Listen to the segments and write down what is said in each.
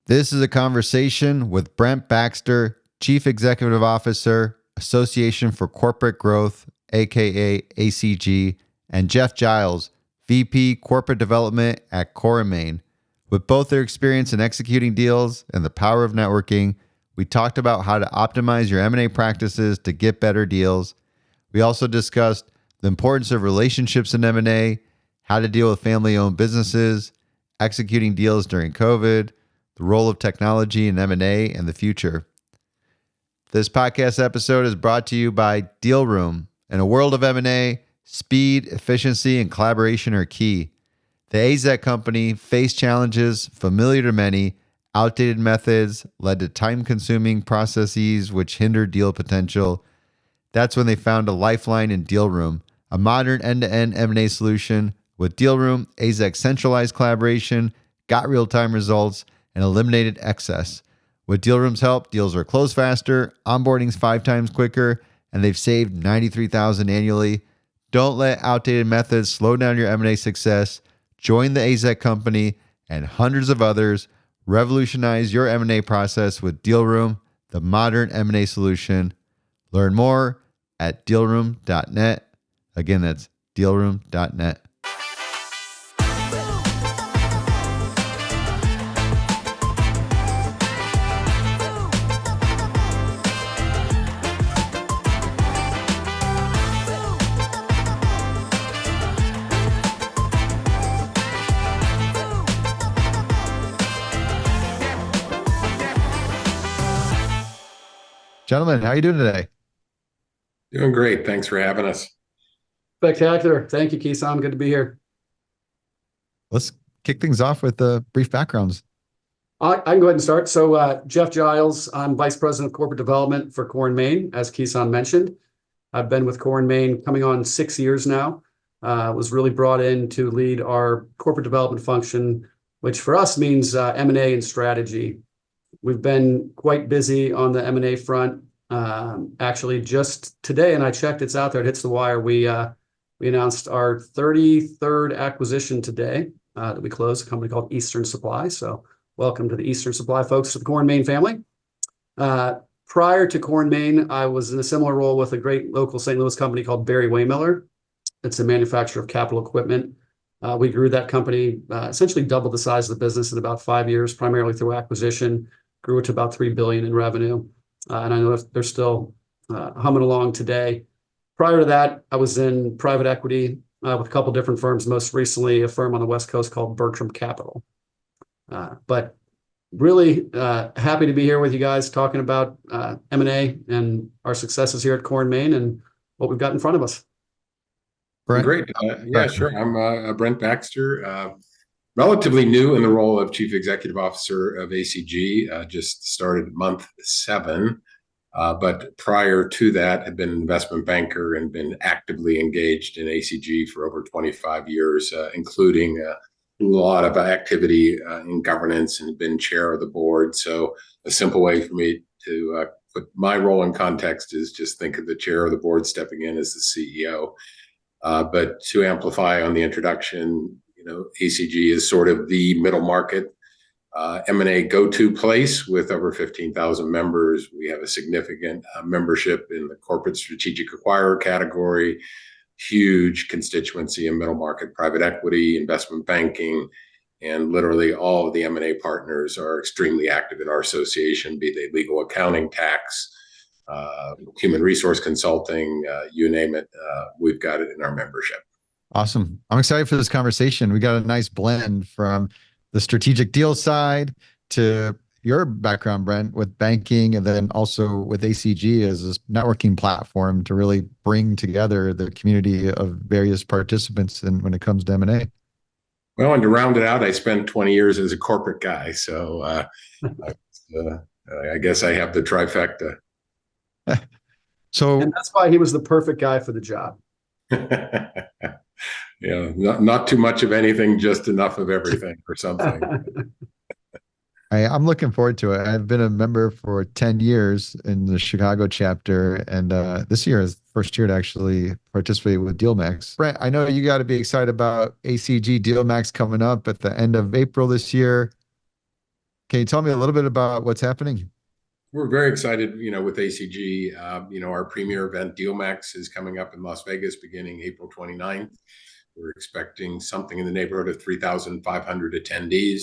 This is a conversation with Brent Baxter, Chief Executive Officer, Association for Corporate Growth, aka ACG, and Jeff Giles, VP Corporate Development at Core & Main. With both their experience in executing deals and the power of networking, we talked about how to optimize your M&A practices to get better deals. We also discussed the importance of relationships in M&A, how to deal with family-owned businesses, executing deals during COVID, the role of technology in M&A, and the future. This podcast episode is brought to you by Deal Room. In a world of M&A, speed, efficiency, and collaboration are key. The AZEK company faced challenges familiar to many. Outdated methods led to time-consuming processes which hindered deal potential. That's when they found a lifeline in Deal Room, a modern end-to-end M&A solution. With Deal Room, AZEK centralized collaboration, got real-time results, and eliminated excess. With Deal Room's help, deals are closed faster, onboarding's 5 times quicker, and they've saved $93,000 annually. Don't let outdated methods slow down your M&A success. Join the AZEK company and hundreds of others. Revolutionize your M&A process with Deal Room, the modern M&A solution. Learn more at dealroom.net. Again, that's dealroom.net. Gentlemen, how are you doing today? Doing great. Thanks for having us. Spectacular. Thank you, Kison. Good to be here. Let's kick things off with brief backgrounds. I can go ahead and start. So Jeff Giles, I'm Vice President of Corporate Development for Core & Main, as Kison mentioned. I've been with Core & Main coming on 6 years now. Was really brought in to lead our corporate development function, which for us means M&A and strategy. We've been quite busy on the M&A front. Actually, just today, and I checked, it's out there, it hits the wire. We announced our 33rd acquisition today that we closed, a company called Eastern Supply. So welcome to the Eastern Supply folks, to the Core & Main family. Prior to Core & Main, I was in a similar role with a great local St. Louis company called Barry-Wehmiller. It's a manufacturer of capital equipment. We grew that company, essentially doubled the size of the business in about 5 years, primarily through acquisition, grew it to about $3 billion in revenue. And I know they're still humming along today. Prior to that, I was in private equity with a couple different firms, most recently a firm on the West Coast called Bertram Capital. But really happy to be here with you guys talking about M&A and our successes here at Core & Main and what we've got in front of us. Brent? Great. Yeah, sure. I'm Brent Baxter, relatively new in the role of Chief Executive Officer of ACG, just started month 7. But prior to that, had been an investment banker and been actively engaged in ACG for over 25 years, including a lot of activity in governance, and been chair of the board. So a simple way for me to put my role in context is just think of the chair of the board stepping in as the CEO. But to amplify on the introduction, ACG is sort of the middle market M&A go-to place with over 15,000 members. We have a significant membership in the corporate strategic acquirer category, huge constituency in middle market private equity, investment banking, and literally all of the M&A partners are extremely active in our association, be they legal, accounting, tax, human resource consulting, you name it, we've got it in our membership. Awesome. I'm excited for this conversation. We got a nice blend from the strategic deal side to your background, Brent, with banking, and then also with ACG as this networking platform to really bring together the community of various participants when it comes to M&A. Well, and to round it out, I spent 20 years as a corporate guy. So I guess I have the trifecta. And that's why he was the perfect guy for the job. Yeah, not too much of anything, just enough of everything or something. I'm looking forward to it. I've been a member for 10 years in the Chicago chapter, and this year is the first year to actually participate with DealMax. Brent, I know you got to be excited about ACG DealMax coming up at the end of April this year. Can you tell me a little bit about what's happening? We're very excited, with ACG. Our premier event, DealMax, is coming up in Las Vegas beginning April 29th. We're expecting something in the neighborhood of 3,500 attendees.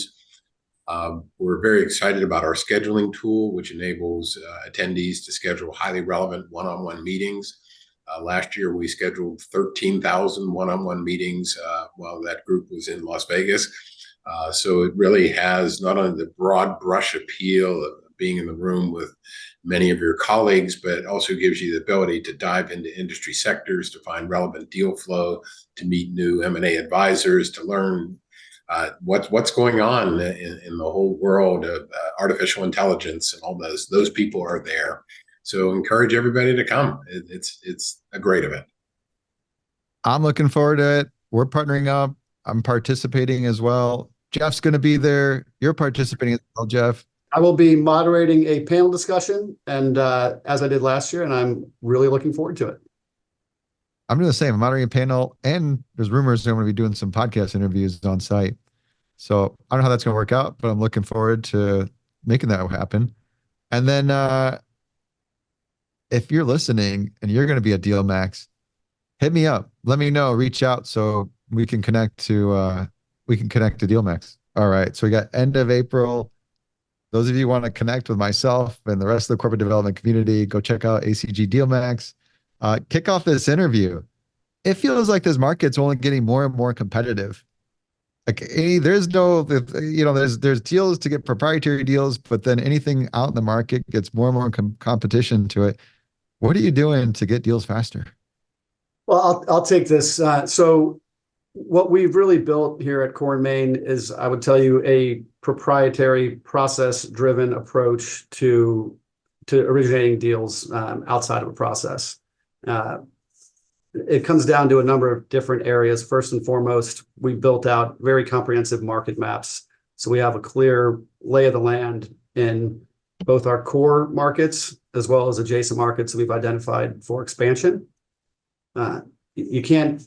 We're very excited about our scheduling tool, which enables attendees to schedule highly relevant one-on-one meetings. Last year, we scheduled 13,000 one-on-one meetings while that group was in Las Vegas. So it really has not only the broad brush appeal of being in the room with many of your colleagues, but it also gives you the ability to dive into industry sectors, to find relevant deal flow, to meet new M&A advisors, to learn what's going on in the whole world of artificial intelligence, and all those people are there. So encourage everybody to come. It's a great event. I'm looking forward to it. We're partnering up. I'm participating as well. Jeff's going to be there. You're participating as well, Jeff. I will be moderating a panel discussion, and as I did last year, and I'm really looking forward to it. I'm doing the same. I'm moderating a panel, and there's rumors that I'm going to be doing some podcast interviews on site. So I don't know how that's going to work out, but I'm looking forward to making that happen. And then if you're listening and you're going to be at DealMax, hit me up. Let me know. Reach out so we can connect to DealMax. All right. So we got end of April. Those of you who want to connect with myself and the rest of the corporate development community, go check out ACG DealMax. Kick off this interview. It feels like this market's only getting more and more competitive. Like there's deals to get proprietary deals, but then anything out in the market gets more and more competition to it. What are you doing to get deals faster? Well, I'll take this. So what we've really built here at Core & Main is, I would tell you, a proprietary process-driven approach to originating deals outside of a process. It comes down to a number of different areas. First and foremost, we built out very comprehensive market maps. So we have a clear lay of the land in both our core markets as well as adjacent markets that we've identified for expansion. You can't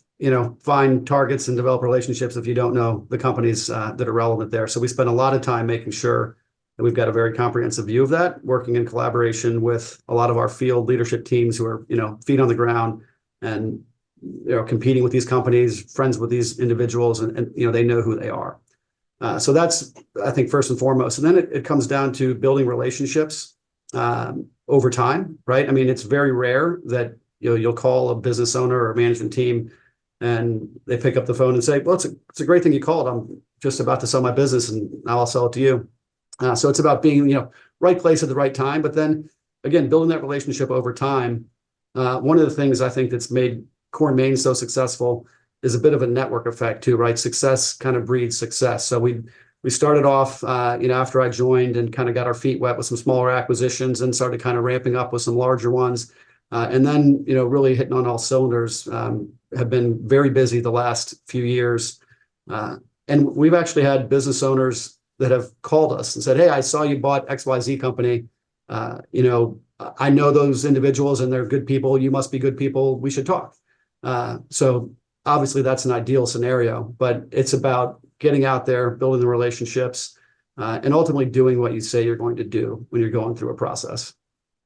find targets and develop relationships if you don't know the companies that are relevant there. So we spend a lot of time making sure that we've got a very comprehensive view of that, working in collaboration with a lot of our field leadership teams who are, feet on the ground and, competing with these companies, friends with these individuals, and they know who they are. So that's, I think, first and foremost. And then it comes down to building relationships over time, right? I mean, it's very rare that you'll call a business owner or a management team and they pick up the phone and say, well, it's a great thing you called. I'm just about to sell my business and now I'll sell it to you. So it's about being, right place at the right time. But then again, building that relationship over time. One of the things I think that's made Core & Main so successful is a bit of a network effect too, right? Success kind of breeds success. So we started off, after I joined and kind of got our feet wet with some smaller acquisitions and started kind of ramping up with some larger ones. And then, really hitting on all cylinders, have been very busy the last few years. And we've actually had business owners that have called us and said, hey, I saw you bought XYZ company. I know those individuals and they're good people. You must be good people. We should talk. So obviously that's an ideal scenario, but it's about getting out there, building the relationships, and ultimately doing what you say you're going to do when you're going through a process.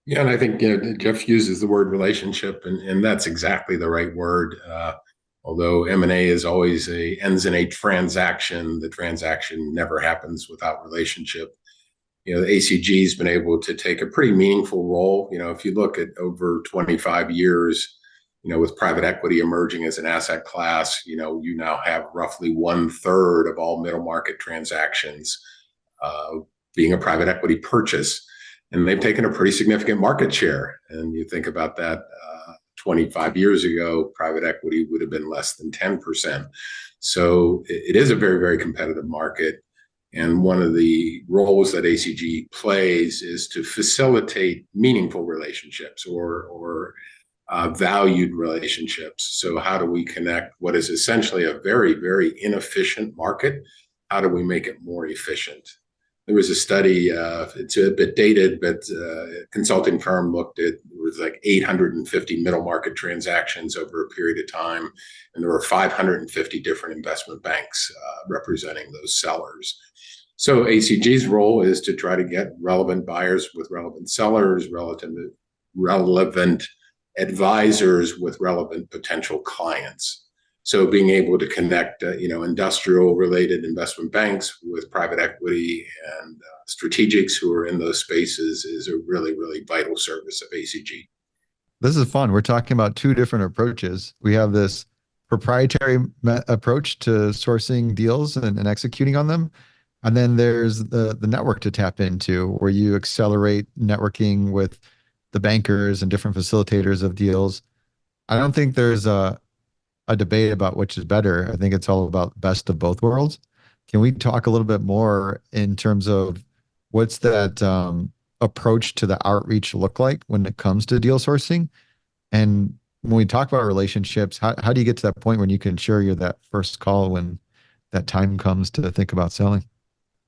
Yeah, and I think Jeff uses the word relationship, and that's exactly the right word. Although M&A is always ends in a transaction, the transaction never happens without relationship. The ACG has been able to take a pretty meaningful role. If you look at over 25 years, with private equity emerging as an asset class, you now have roughly 1/3 of all middle market transactions being a private equity purchase. And they've taken a pretty significant market share. And you think about that, 25 years ago, private equity would have been less than 10%. So it is a very, very competitive market. And one of the roles that ACG plays is to facilitate meaningful relationships or valued relationships. So how do we connect what is essentially a very, very inefficient market? How do we make it more efficient? There was a study, it's a bit dated, but a consulting firm looked at, it was like 850 middle market transactions over a period of time. And there were 550 different investment banks representing those sellers. So ACG's role is to try to get relevant buyers with relevant sellers, relevant advisors with relevant potential clients. So being able to connect, industrial related investment banks with private equity and strategics who are in those spaces is a really, really vital service of ACG. This is fun. We're talking about two different approaches. We have this proprietary approach to sourcing deals and executing on them. And then there's the network to tap into where you accelerate networking with the bankers and different facilitators of deals. I don't think there's a debate about which is better. I think it's all about best of both worlds. Can we talk a little bit more in terms of what's that approach to the outreach look like when it comes to deal sourcing? And when we talk about relationships, how do you get to that point when you can ensure you're that first call when that time comes to think about selling?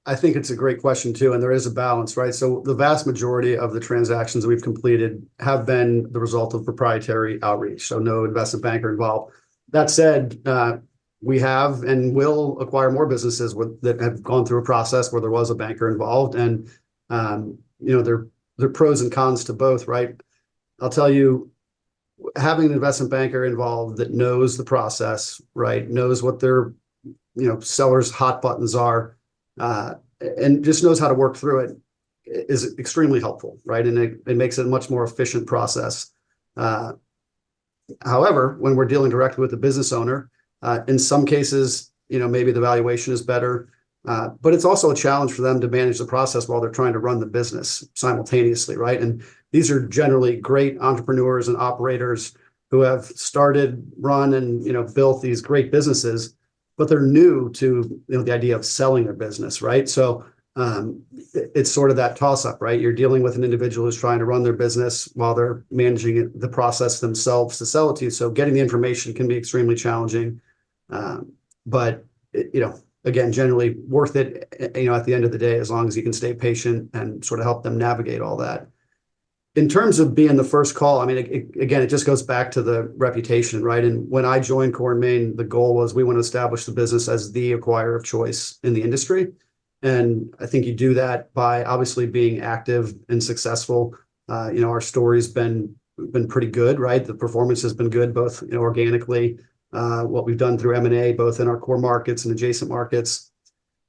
I think it's a great question too, and there is a balance, right? So the vast majority of the transactions that we've completed have been the result of proprietary outreach, so no investment banker involved. That said, we have and will acquire more businesses that have gone through a process where there was a banker involved, and there are pros and cons to both, right? I'll tell you, having an investment banker involved that knows the process, right, knows what their sellers' hot buttons are, and just knows how to work through it is extremely helpful, right? And it makes it a much more efficient process. However, when we're dealing directly with the business owner, in some cases, maybe the valuation is better, but it's also a challenge for them to manage the process while they're trying to run the business simultaneously, right? And these are generally great entrepreneurs and operators who have started, run, and built these great businesses, but they're new to the idea of selling their business, right? So it's sort of that toss-up, right? You're dealing with an individual who's trying to run their business while they're managing the process themselves to sell it to you. So getting the information can be extremely challenging, but again, generally worth it. At the end of the day, as long as you can stay patient and sort of help them navigate all that. In terms of being the first call, I mean, it just goes back to the reputation, right? And when I joined Core & Main, the goal was we want to establish the business as the acquirer of choice in the industry. And I think you do that by obviously being active and successful. Our story's been pretty good, right? The performance has been good, both organically, what we've done through M&A, both in our core markets and adjacent markets.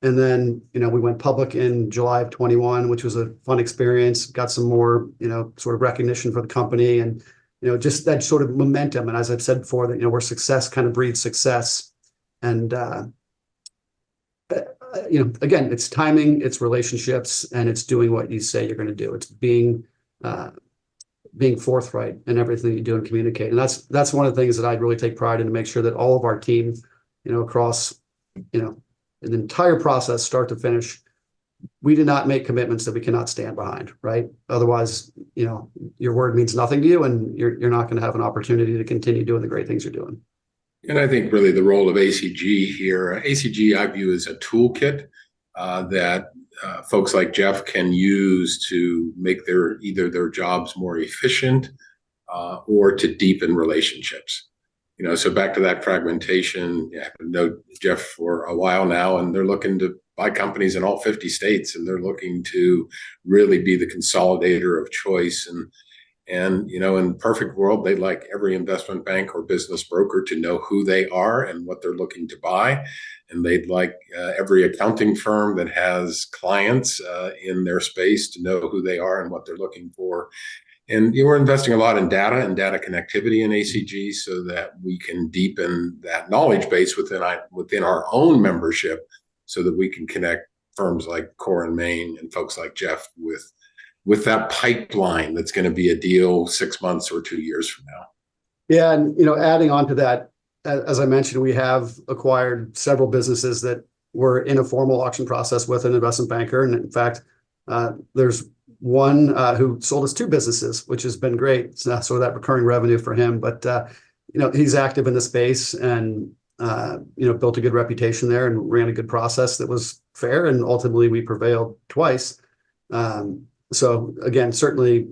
And then, we went public in July of 21, which was a fun experience, got some more, sort of recognition for the company and, just that sort of momentum. And as I've said before, that, where success kind of breeds success. And, again, it's timing, it's relationships, and it's doing what you say you're going to do. It's being forthright in everything you do and communicate. And that's one of the things that I'd really take pride in, to make sure that all of our team, across, an entire process, start to finish, we do not make commitments that we cannot stand behind, right? Otherwise, your word means nothing to you, and you're not going to have an opportunity to continue doing the great things you're doing. And I think really the role of ACG here, ACG I view as a toolkit that folks like Jeff can use to make either their jobs more efficient or to deepen relationships. So back to that fragmentation, I've known Jeff for a while now, and they're looking to buy companies in all 50 states, and they're looking to really be the consolidator of choice. And in the perfect world, they'd like every investment bank or business broker to know who they are and what they're looking to buy. And they'd like every accounting firm that has clients in their space to know who they are and what they're looking for. And we're investing a lot in data and data connectivity in ACG so that we can deepen that knowledge base within our own membership, so that we can connect firms like Core & Main and folks like Jeff with that pipeline that's going to be a deal 6 months or 2 years from now. Yeah, and adding on to that, as I mentioned, we have acquired several businesses that were in a formal auction process with an investment banker, and in fact, there's one who sold us 2 businesses, which has been great. It's not sort of that recurring revenue for him, but he's active in the space and built a good reputation there and ran a good process that was fair, and ultimately we prevailed twice. So again, certainly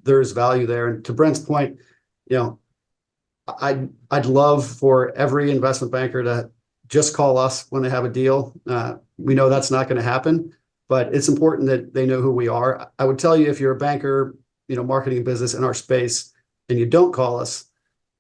there's value there. And to Brent's point, I'd love for every investment banker to just call us when they have a deal. we know that's not going to happen, but it's important that they know who we are. I would tell you, if you're a banker, marketing business in our space, and you don't call us,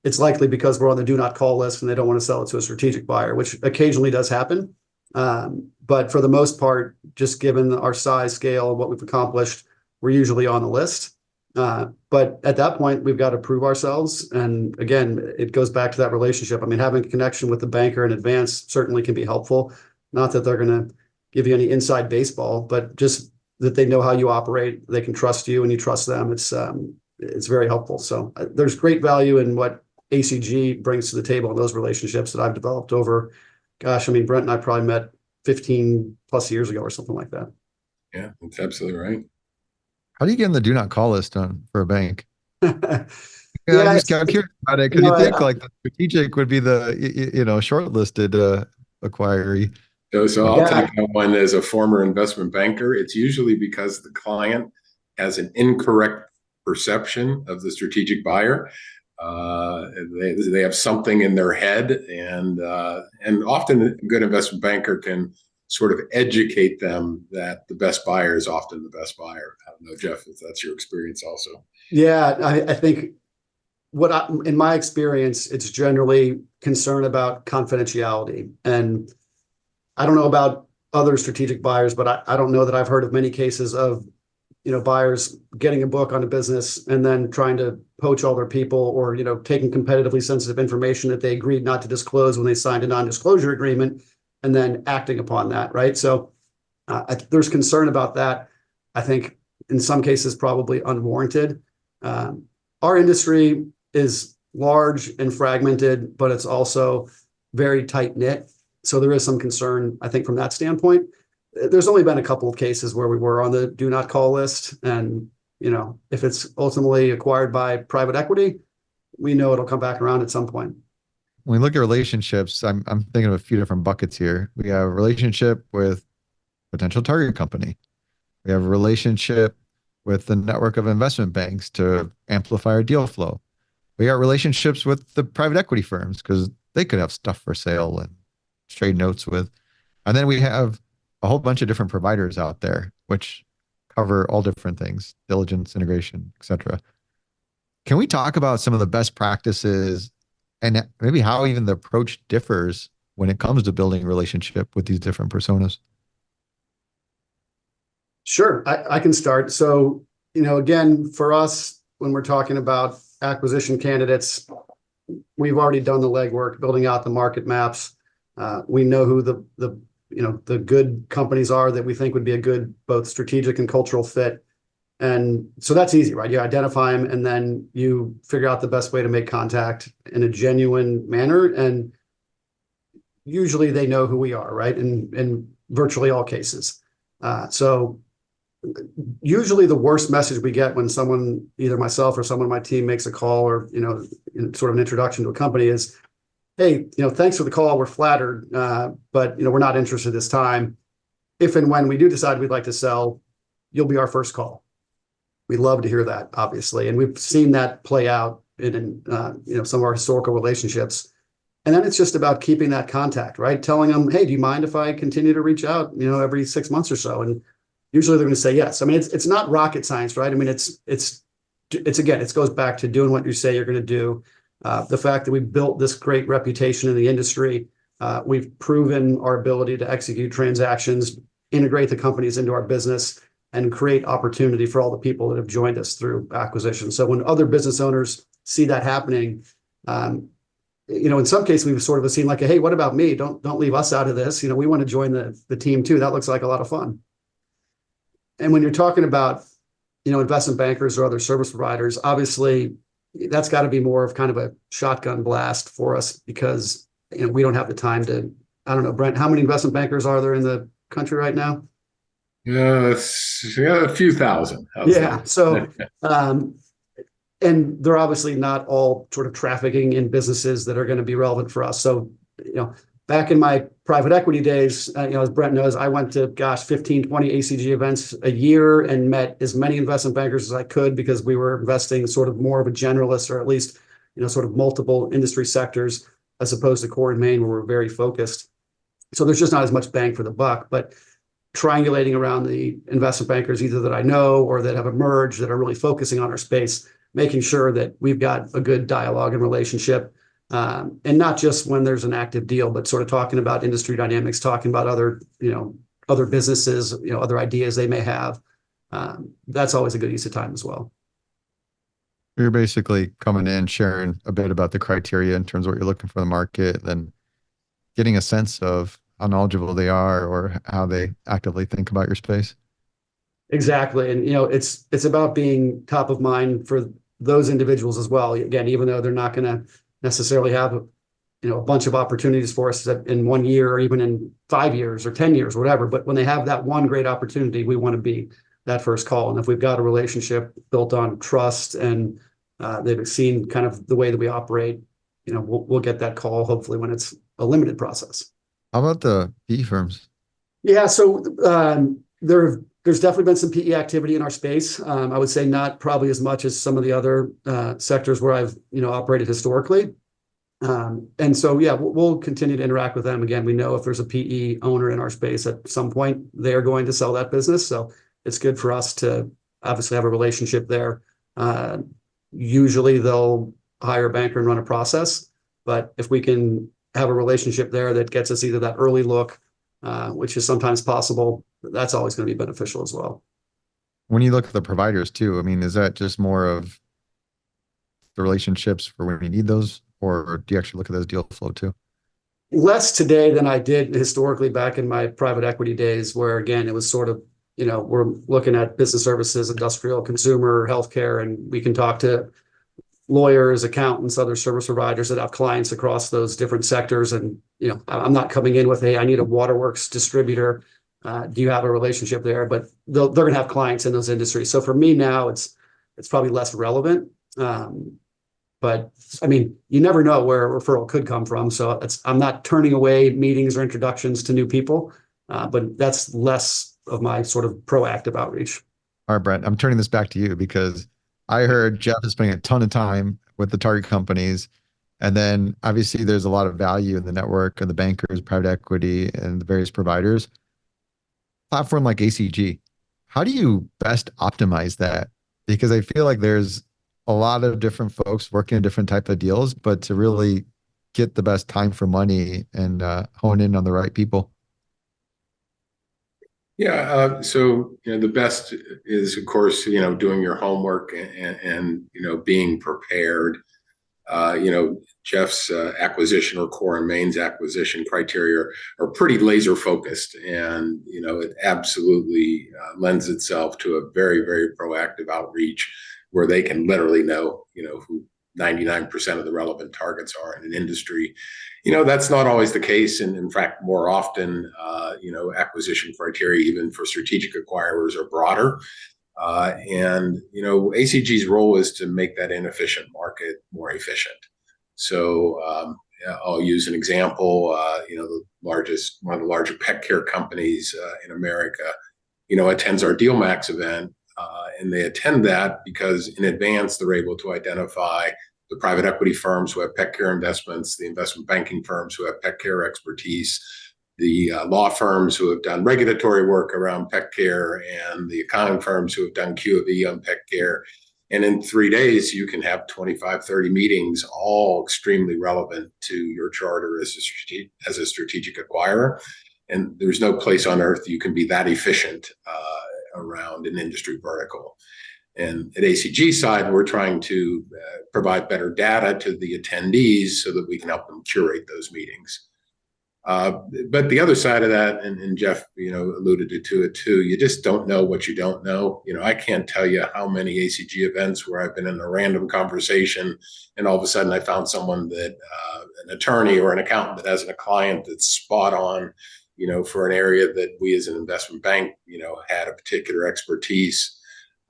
it's likely because we're on the do not call list and they don't want to sell it to a strategic buyer, which occasionally does happen. But for the most part, just given our size, scale, and what we've accomplished, we're usually on the list. But at that point, we've got to prove ourselves. And again, it goes back to that relationship. I mean, having a connection with the banker in advance certainly can be helpful. Not that they're going to give you any inside baseball, but just that they know how you operate, they can trust you and you trust them. It's very helpful. So there's great value in what ACG brings to the table in those relationships that I've developed over, gosh, I mean, Brent and I probably met 15 plus years ago or something like that. Yeah, that's absolutely right. How do you get on the do not call list for a bank? Yeah, I'm just curious about it, because you think like the strategic would be the shortlisted acquiree. So I'll take that one as a former investment banker. It's usually because the client has an incorrect perception of the strategic buyer. They have something in their head, and often a good investment banker can sort of educate them that the best buyer is often the best buyer. I don't know, Jeff, if that's your experience also. Yeah, I think in my experience, it's generally concern about confidentiality. And I don't know about other strategic buyers, but I don't know that I've heard of many cases of buyers getting a book on a business and then trying to poach all their people, or taking competitively sensitive information that they agreed not to disclose when they signed a non-disclosure agreement, and then acting upon that, right? So there's concern about that. I think in some cases probably unwarranted. Our industry is large and fragmented, but it's also very tight knit. So there is some concern, I think, from that standpoint. There's only been a couple of cases where we were on the do not call list. And, if it's ultimately acquired by private equity, we know it'll come back around at some point. When we look at relationships, I'm thinking of a few different buckets here. We have a relationship with potential target company. We have a relationship with the network of investment banks to amplify our deal flow. We got relationships with the private equity firms because they could have stuff for sale and trade notes with. And then we have a whole bunch of different providers out there, which cover all different things, diligence, integration, et cetera. Can we talk about some of the best practices and maybe how even the approach differs when it comes to building a relationship with these different personas? Sure, I can start. So, again, for us, when we're talking about acquisition candidates, we've already done the legwork, building out the market maps. We know who the good companies are that we think would be a good both strategic and cultural fit. And so that's easy, right? You identify them and then you figure out the best way to make contact in a genuine manner. And usually they know who we are, right? In virtually all cases. So usually the worst message we get when someone, either myself or someone on my team, makes a call or, sort of an introduction to a company is, hey, thanks for the call. We're flattered, but, we're not interested this time. If and when we do decide we'd like to sell, you'll be our first call. We'd love to hear that, obviously. And we've seen that play out in some of our historical relationships. And then it's just about keeping that contact, right? Telling them, hey, do you mind if I continue to reach out, every 6 months or so? And usually they're going to say yes. I mean, it's not rocket science, right? I mean, it's again, it goes back to doing what you say you're going to do. The fact that we've built this great reputation in the industry, we've proven our ability to execute transactions, integrate the companies into our business, and create opportunity for all the people that have joined us through acquisition. So when other business owners see that happening, in some cases we've sort of seen like, hey, what about me? Don't leave us out of this. We want to join the team too. That looks like a lot of fun. And when you're talking about, investment bankers or other service providers, obviously that's got to be more of kind of a shotgun blast for us because we don't have the time to. I don't know, Brent, how many investment bankers are there in the country right now? A few thousand. Yeah. So, and they're obviously not all sort of trafficking in businesses that are going to be relevant for us. So, back in my private equity days, as Brent knows, I went to, 15, 20 ACG events a year and met as many investment bankers as I could because we were investing sort of more of a generalist or at least, sort of multiple industry sectors as opposed to core and main where we're very focused. So there's just not as much bang for the buck, but triangulating around the investment bankers, either that I know or that have emerged that are really focusing on our space, making sure that we've got a good dialogue and relationship. And not just when there's an active deal, but sort of talking about industry dynamics, talking about other businesses, other ideas they may have. That's always a good use of time as well. You're basically coming in, sharing a bit about the criteria in terms of what you're looking for in the market, then getting a sense of how knowledgeable they are or how they actively think about your space. Exactly. And, it's about being top of mind for those individuals as well. Again, even though they're not going to necessarily have, a bunch of opportunities for us in 1 year or even in 5 years or 10 years, or whatever. But when they have that one great opportunity, we want to be that first call. And if we've got a relationship built on trust and they've seen kind of the way that we operate, we'll get that call hopefully when it's a limited process. How about the PE firms? Yeah, so there's definitely been some PE activity in our space. I would say not probably as much as some of the other sectors where I've operated historically. And so yeah, we'll continue to interact with them. Again, we know if there's a PE owner in our space at some point, they are going to sell that business. So it's good for us to obviously have a relationship there. Usually they'll hire a banker and run a process, but if we can have a relationship there that gets us either that early look, which is sometimes possible, that's always going to be beneficial as well. When you look at the providers too, I mean, is that just more of the relationships for when you need those, or do you actually look at those deal flow too? Less today than I did historically back in my private equity days, where again, it was sort of, we're looking at business services, industrial, consumer, healthcare, and we can talk to lawyers, accountants, other service providers that have clients across those different sectors. And, I'm not coming in with, hey, I need a waterworks distributor. Do you have a relationship there? But they're going to have clients in those industries. So for me now, it's probably less relevant. But I mean, you never know where a referral could come from. So I'm not turning away meetings or introductions to new people, but that's less of my sort of proactive outreach. All right, Brent, I'm turning this back to you because I heard Jeff is spending a ton of time with the target companies. And then obviously there's a lot of value in the network and the bankers, private equity, and the various providers. Platform like ACG, how do you best optimize that? Because I feel like there's a lot of different folks working in different type of deals, but to really get the best time for money and hone in on the right people. Yeah, so the best is, of course, doing your homework and being prepared. Jeff's acquisition or Core and Main's acquisition criteria are pretty laser focused, and it absolutely lends itself to a very, very proactive outreach where they can literally know who 99% of the relevant targets are in an industry. That's not always the case, and in fact, more often, acquisition criteria, even for strategic acquirers, are broader. And ACG's role is to make that inefficient market more efficient. So I'll use an example. One of the larger pet care companies in America, attends our DealMax event, and they attend that because in advance they're able to identify the private equity firms who have pet care investments, the investment banking firms who have pet care expertise, the law firms who have done regulatory work around pet care, and the accounting firms who have done Q of E on pet care. And in 3 days, you can have 25, 30 meetings, all extremely relevant to your charter as a strategic acquirer. And there's no place on earth you can be that efficient around an industry vertical. And at ACG side, we're trying to provide better data to the attendees so that we can help them curate those meetings. But the other side of that, and Jeff, alluded to it too, you just don't know what you don't know. I can't tell you how many ACG events where I've been in a random conversation and all of a sudden I found someone that, an attorney or an accountant that has a client that's spot on, for an area that we as an investment bank, had a particular expertise.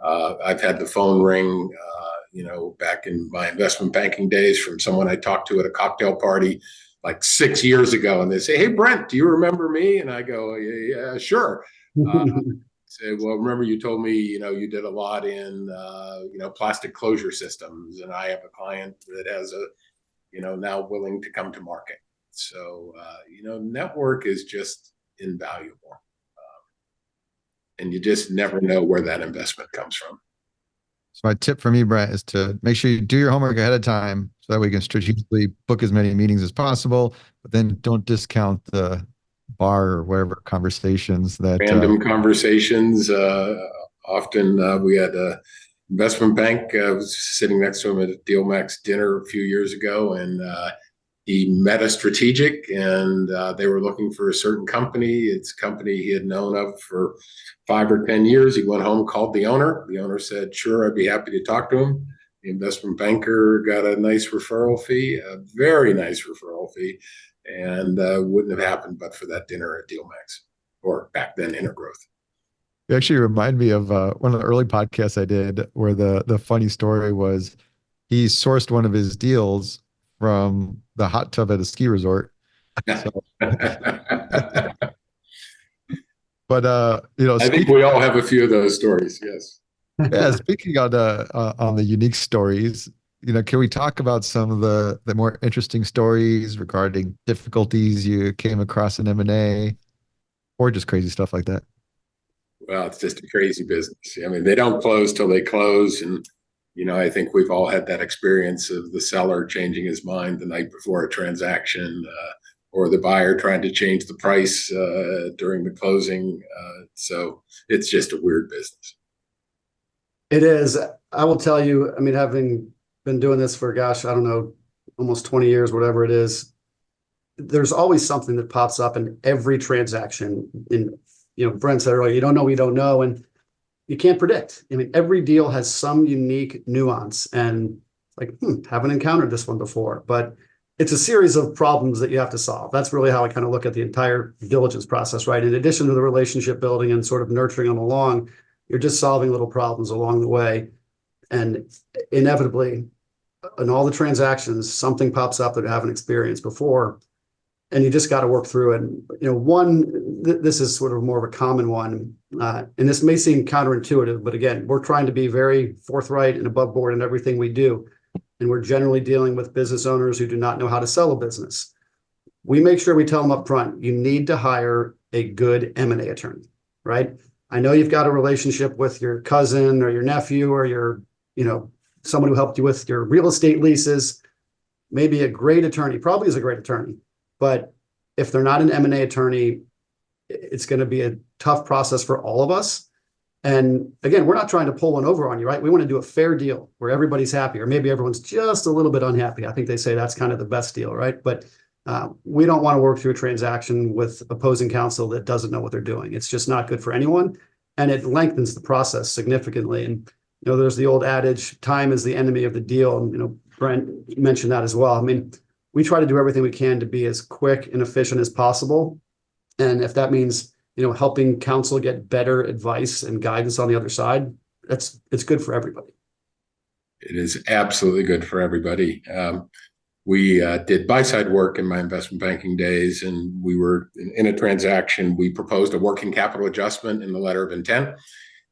I've had the phone ring, back in my investment banking days from someone I talked to at a cocktail party like 6 years ago, and they say, "Hey, Brent, do you remember me?" And I go, "Yeah, sure." Say, "Well, remember you told me, you did a lot in, plastic closure systems, and I have a client that has now willing to come to market." So, network is just invaluable. And you just never know where that investment comes from. So my tip for me, Brent, is to make sure you do your homework ahead of time so that we can strategically book as many meetings as possible, but then don't discount the bar or whatever conversations that random conversations. Often we had a investment bank. I was sitting next to him at a DealMax dinner a few years ago, and he met a strategic, and they were looking for a certain company. It's a company he had known of for 5 or 10 years. He went home, called the owner. The owner said, "Sure, I'd be happy to talk to him." The investment banker got a nice referral fee, a very nice referral fee, and wouldn't have happened but for that dinner at DealMax, or back then Intergrowth. You actually remind me of one of the early podcasts I did where the funny story was he sourced one of his deals from the hot tub at a ski resort. So, but I think we all have a few of those stories. Yes. Yeah. Speaking on the unique stories, can we talk about some of the more interesting stories regarding difficulties you came across in M&A, or just crazy stuff like that? Well, it's just a crazy business. I mean, they don't close till they close, and I think we've all had that experience of the seller changing his mind the night before a transaction, or the buyer trying to change the price during the closing. So it's just a weird business. It is. I will tell you, I mean, having been doing this for, I don't know, almost 20 years, whatever it is, there's always something that pops up in every transaction. Brent said earlier, you don't know what you don't know, and you can't predict. I mean, every deal has some unique nuance, and haven't encountered this one before, but it's a series of problems that you have to solve. That's really how I kind of look at the entire diligence process, right? In addition to the relationship building and sort of nurturing them along, you're just solving little problems along the way. And inevitably, in all the transactions, something pops up that you haven't experienced before, and you just got to work through it. This is sort of more of a common one, and this may seem counterintuitive, but again, we're trying to be very forthright and above board in everything we do. And we're generally dealing with business owners who do not know how to sell a business. We make sure we tell them up front, you need to hire a good M&A attorney, right? I know you've got a relationship with your cousin or your nephew or your, someone who helped you with your real estate leases. Maybe a great attorney, probably is a great attorney, but if they're not an M&A attorney, it's going to be a tough process for all of us. And again, we're not trying to pull one over on you, right? We want to do a fair deal where everybody's happy, or maybe everyone's just a little bit unhappy. I think they say that's kind of the best deal, right? But we don't want to work through a transaction with opposing counsel that doesn't know what they're doing. It's just not good for anyone, and it lengthens the process significantly. And there's the old adage, time is the enemy of the deal. And Brent mentioned that as well. I mean, we try to do everything we can to be as quick and efficient as possible. And if that means helping counsel get better advice and guidance on the other side, it's good for everybody. It is absolutely good for everybody. We did buy-side work in my investment banking days, and we were in a transaction. We proposed a working capital adjustment in the letter of intent,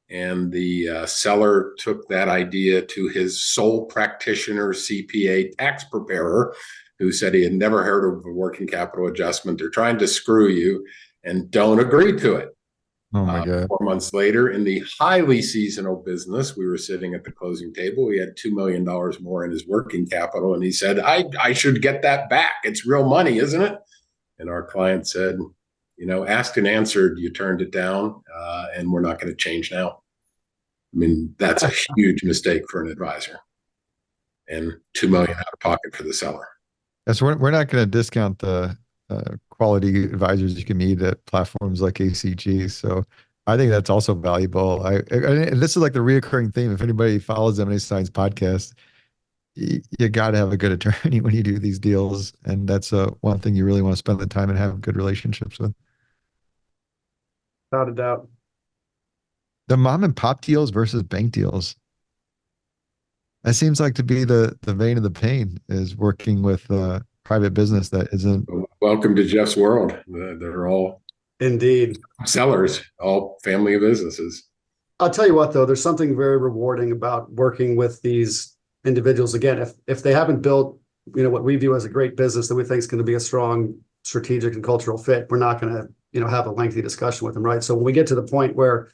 and the seller took that idea to his sole practitioner CPA tax preparer, who said he had never heard of a working capital adjustment. They're trying to screw you, and don't agree to it. Oh my God. 4 months later, in the highly seasonal business, we were sitting at the closing table. He had $2 million more in his working capital, and he said, I should get that back. It's real money, isn't it? And our client said, asked and answered, you turned it down, and we're not going to change now. I mean, that's a huge mistake for an advisor, and $2 million out of pocket for the seller. Yes, we're not going to discount the quality advisors you can meet at platforms like ACG. So I think that's also valuable. And this is like the reoccurring theme. If anybody follows M&A Science Podcast, you got to have a good attorney when you do these deals. And that's one thing you really want to spend the time and have good relationships with. Without a doubt. The mom and pop deals versus bank deals. That seems like to be the vein of the pain, is working with private business that isn't. Welcome to Jeff's world. They're all indeed sellers, all family of businesses. I'll tell you what, though, there's something very rewarding about working with these individuals. Again, if they haven't built what we view as a great business that we think is going to be a strong strategic and cultural fit, we're not going to, have a lengthy discussion with them, right? So when we get to the point where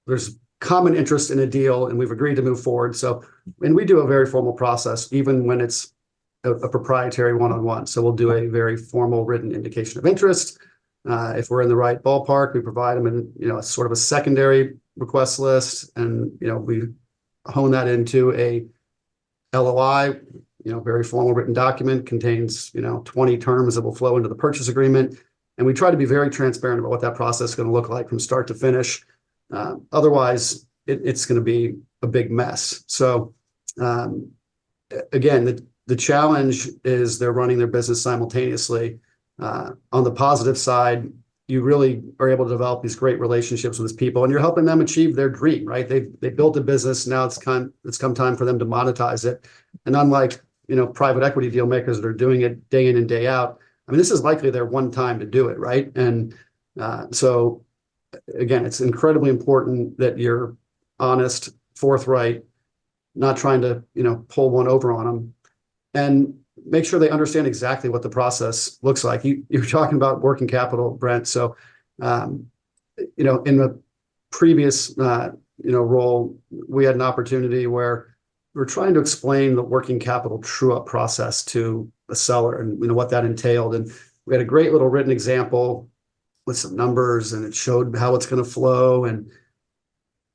there's common interest in a deal and we've agreed to move forward. So, and we do a very formal process, even when it's a proprietary one-on-one. So we'll do a very formal written indication of interest. If we're in the right ballpark, we provide them in, sort of a secondary request list, and we hone that into a LOI. Very formal written document, contains 20 terms that will flow into the purchase agreement, and we try to be very transparent about what that process is going to look like from start to finish. Otherwise, it's going to be a big mess. So again, the challenge is they're running their business simultaneously. On the positive side, you really are able to develop these great relationships with these people, and you're helping them achieve their dream, right? They built a business. Now it's come time for them to monetize it. And unlike, private equity deal makers that are doing it day in and day out, I mean, this is likely their one time to do it, right? And so again, it's incredibly important that you're honest, forthright, not trying to, pull one over on them, and make sure they understand exactly what the process looks like. You're talking about working capital, Brent. So, in the previous, role, we had an opportunity where we were trying to explain the working capital true-up process to a seller and, what that entailed. And we had a great little written example with some numbers, and it showed how it's going to flow. And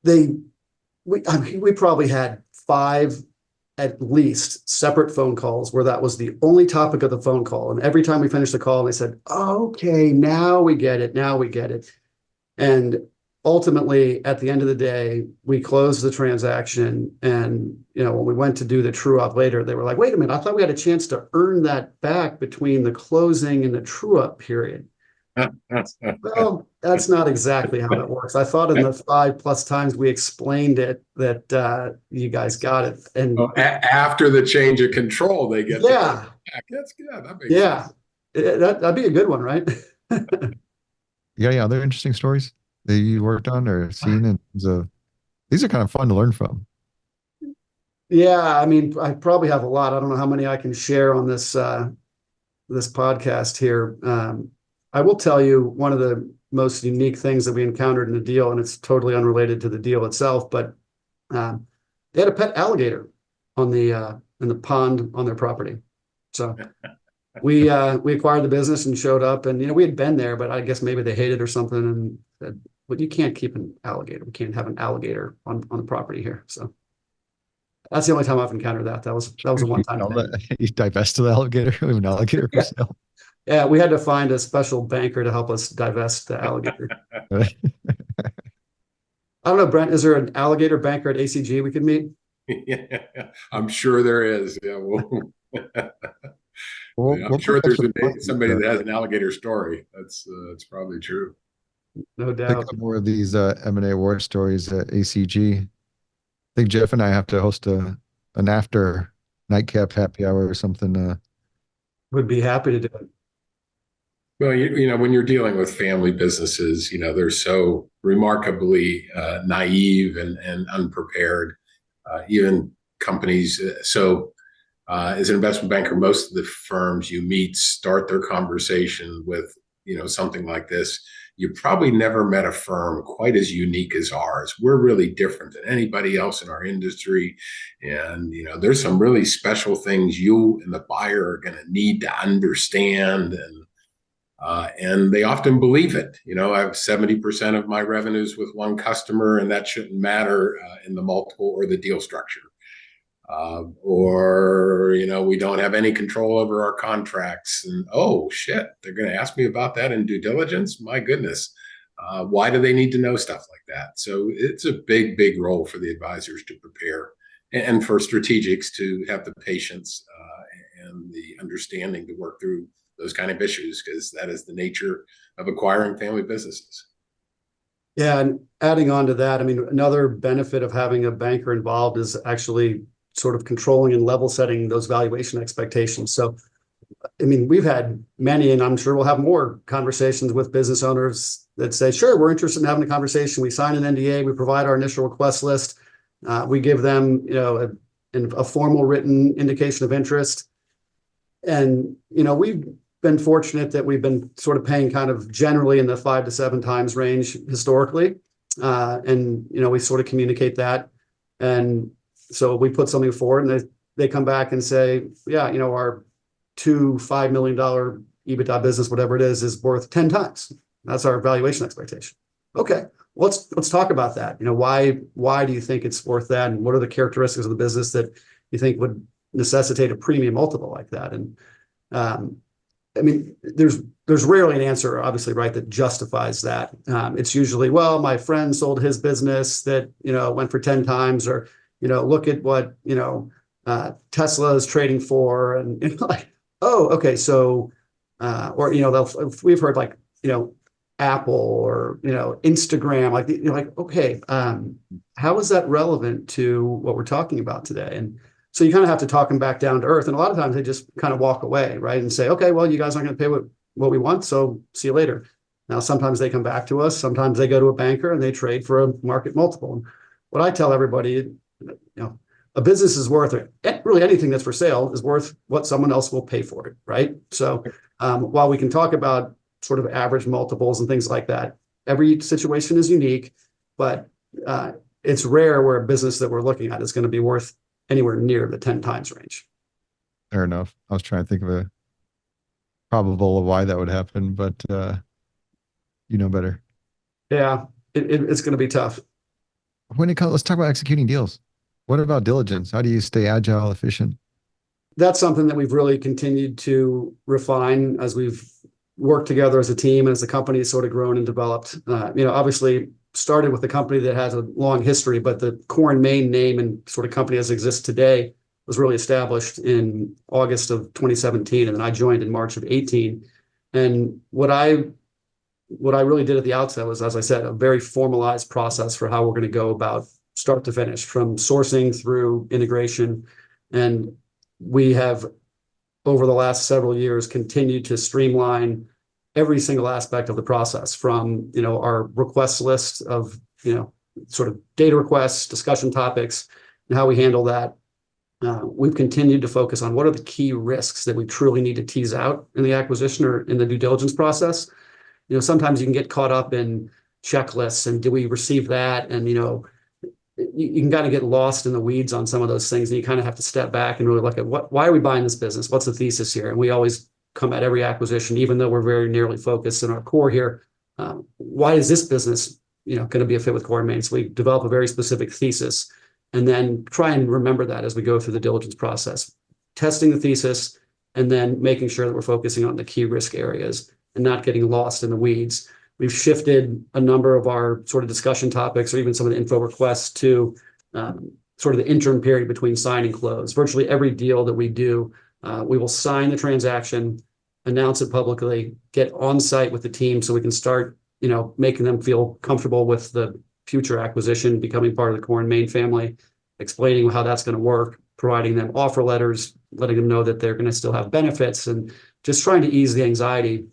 we probably had 5 at least separate phone calls where that was the only topic of the phone call. And every time we finished the call, they said, oh, okay, now we get it. Now we get it. And ultimately, at the end of the day, we closed the transaction. And, when we went to do the true up later, they were like, wait a minute, I thought we had a chance to earn that back between the closing and the true up period. Well, that's not exactly how it works. I thought in the 5+ times we explained it that you guys got it. And after the change of control, they get back. That's good. That makes sense. That'd be a good one, right? Yeah. Other interesting stories that you worked on or seen, and these are kind of fun to learn from. Yeah, I mean, I probably have a lot. I don't know how many I can share on this podcast here. I will tell you one of the most unique things that we encountered in the deal, and it's totally unrelated to the deal itself, but they had a pet alligator on in the pond on their property. So we acquired the business and showed up, and we had been there, but I guess maybe they hated or something, and said, "Well, you can't keep an alligator. We can't have an alligator on the property here." So that's the only time I've encountered that. That was a one-time thing. You divested the alligator. We have an alligator for sale. Yeah, we had to find a special banker to help us divest the alligator. I don't know, Brent, is there an alligator banker at ACG we could meet? Yeah, I'm sure there is. Yeah, I'm sure there's somebody that has an alligator story. That's probably true. No doubt. Pick up more of these M&A war stories at ACG. I think Jeff and I have to host an after nightcap happy hour or something. Would be happy to do it. Well, when you're dealing with family businesses, they're so remarkably naive and unprepared. Even companies. So as an investment banker, most of the firms you meet start their conversation with, something like this. You probably never met a firm quite as unique as ours. We're really different than anybody else in our industry. And, there's some really special things you and the buyer are going to need to understand. And they often believe it. I have 70% of my revenues with one customer, and that shouldn't matter in the multiple or the deal structure. Or we don't have any control over our contracts. And, oh, shit, they're going to ask me about that in due diligence? My goodness. Why do they need to know stuff like that? So it's a big, big role for the advisors to prepare, and for strategics to have the patience and the understanding to work through those kind of issues, because that is the nature of acquiring family businesses. Yeah, and adding on to that, I mean, another benefit of having a banker involved is actually sort of controlling and level setting those valuation expectations. So, I mean, we've had many, and I'm sure we'll have more conversations with business owners that say, sure, we're interested in having a conversation. We sign an NDA, we provide our initial request list. We give them, and a formal written indication of interest. And, we've been fortunate that we've been sort of paying kind of generally in the 5 to 7 times range historically. And, we sort of communicate that. And so we put something forward and they come back and say, yeah, our $5 million EBITDA business, whatever it is worth 10 times. That's our valuation expectation. Okay, let's talk about that. Why do you think it's worth that? And what are the characteristics of the business that you think would necessitate a premium multiple like that? And there's rarely an answer, obviously, right, that justifies that. It's usually, well, my friend sold his business that, went for 10 times, or, look at what, Tesla is trading for. And like, oh, okay. So, or, we've heard like, Apple or, Instagram, like, okay, how is that relevant to what we're talking about today? And so you kind of have to talk them back down to earth. And a lot of times they just kind of walk away, right? And say, okay, well, you guys aren't going to pay what we want, so see you later. Now, sometimes they come back to us. Sometimes they go to a banker and they trade for a market multiple. And what I tell everybody, a business is worth it. Really anything that's for sale is worth what someone else will pay for it, right? So while we can talk about sort of average multiples and things like that, every situation is unique, but it's rare where a business that we're looking at is going to be worth anywhere near the 10 times range. Fair enough. I was trying to think of a probable of why that would happen, but you know better. Yeah, it's going to be tough. Let's talk about executing deals. What about diligence? How do you stay agile, efficient? That's something that we've really continued to refine as we've worked together as a team and as the company has sort of grown and developed. Obviously started with a company that has a long history, but the Core & Main name and sort of company as it exists today was really established in August of 2017. And then I joined in March of 18. And what I really did at the outset was, as I said, a very formalized process for how we're going to go about start to finish, from sourcing through integration. And we have, over the last several years, continued to streamline every single aspect of the process, from our request list of sort of data requests, discussion topics, and how we handle that. We've continued to focus on what are the key risks that we truly need to tease out in the acquisition or in the due diligence process. Sometimes you can get caught up in checklists and do we receive that, and you can kind of get lost in the weeds on some of those things, and you kind of have to step back and really look at why are we buying this business? What's the thesis here? And we always come at every acquisition, even though we're very nearly focused in our core here. Why is this business, going to be a fit with Core & Main? So we develop a very specific thesis, and then try and remember that as we go through the diligence process, testing the thesis, and then making sure that we're focusing on the key risk areas and not getting lost in the weeds. We've shifted a number of our sort of discussion topics, or even some of the info requests, to sort of the interim period between sign and close. Virtually every deal that we do, we will sign the transaction, announce it publicly, get on site with the team so we can start, making them feel comfortable with the future acquisition, becoming part of the Core & Main family, explaining how that's going to work, providing them offer letters, letting them know that they're going to still have benefits, and just trying to ease the anxiety.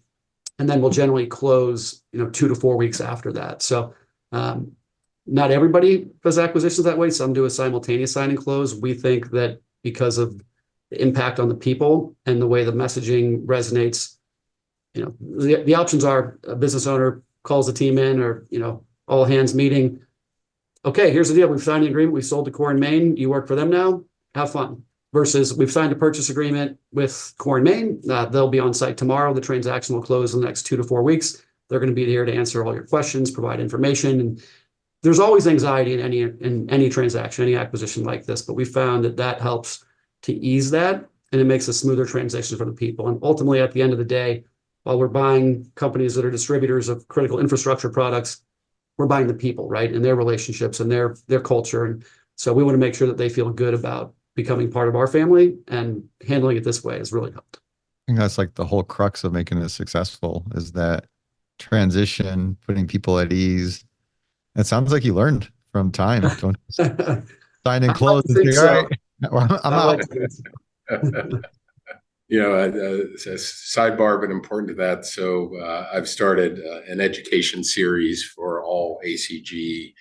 And then we'll generally close, 2 to 4 weeks after that. So not everybody does acquisitions that way. Some do a simultaneous sign and close. We think that because of the impact on the people and the way the messaging resonates, the options are a business owner calls the team in, or, all hands meeting. Okay, here's the deal. We've signed an agreement. We sold to Core & Main. You work for them now. Have fun. Versus we've signed a purchase agreement with Core & Main. They'll be on site tomorrow. The transaction will close in the next 2 to 4 weeks. They're going to be here to answer all your questions, provide information. And there's always anxiety in any transaction, any acquisition like this. But we found that helps to ease that, and it makes a smoother transition for the people. And ultimately, at the end of the day, while we're buying companies that are distributors of critical infrastructure products, we're buying the people, right? And their relationships and their culture. And so we want to make sure that they feel good about becoming part of our family, and handling it this way has really helped. I think that's like the whole crux of making it successful, is that transition, putting people at ease. It sounds like you learned from time. Don't sign and close and say, all right, I'm out. A sidebar, but important to that. So I've started an education series for all ACG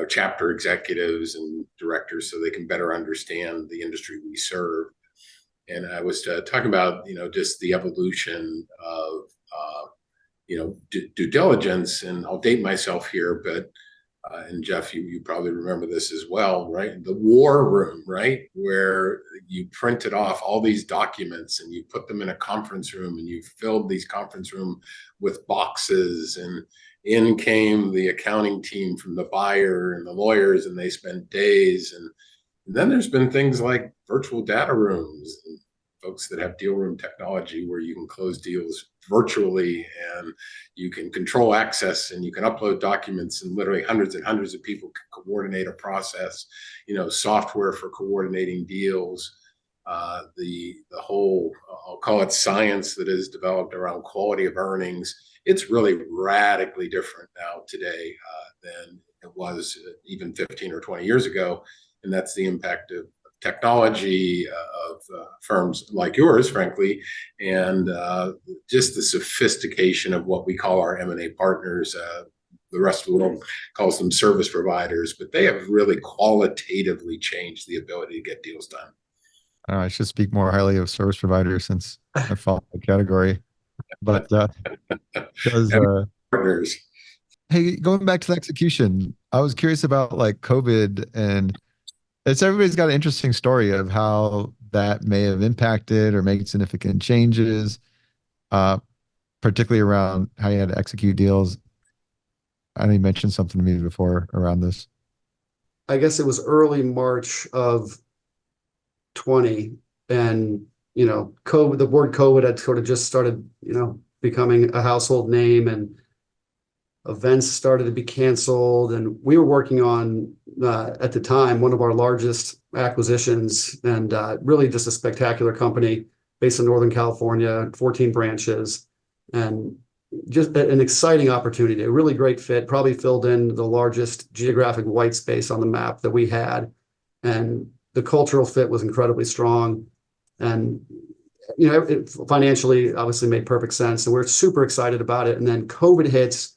chapter executives and directors so they can better understand the industry we serve. And I was talking about, just the evolution of, due diligence. And I'll date myself here, but, and Jeff, you probably remember this as well, right? The war room, right? Where you printed off all these documents and you put them in a conference room and you filled these conference room with boxes, and in came the accounting team from the buyer and the lawyers, and they spent days. And then there's been things like virtual data rooms and folks that have deal room technology where you can close deals virtually and you can control access and you can upload documents, and literally hundreds and hundreds of people can coordinate a process, software for coordinating deals, the whole, I'll call it science that is developed around quality of earnings. It's really radically different now today than it was even 15 or 20 years ago. And that's the impact of technology, of firms like yours, frankly, and just the sophistication of what we call our M&A partners. The rest of the world calls them service providers, but they have really qualitatively changed the ability to get deals done. I should speak more highly of service providers since I fall in the category. But partners. Hey, going back to the execution, I was curious about like COVID, and everybody's got an interesting story of how that may have impacted or made significant changes, particularly around how you had to execute deals. I know you mentioned something to me before around this. I guess it was early March of 20, and COVID, the word COVID had sort of just started, becoming a household name, and events started to be canceled. And we were working on, at the time, one of our largest acquisitions, and really just a spectacular company based in Northern California, 14 branches, and just an exciting opportunity, a really great fit, probably filled in the largest geographic white space on the map that we had. And the cultural fit was incredibly strong. And, it financially obviously made perfect sense. And we're super excited about it. And then COVID hits.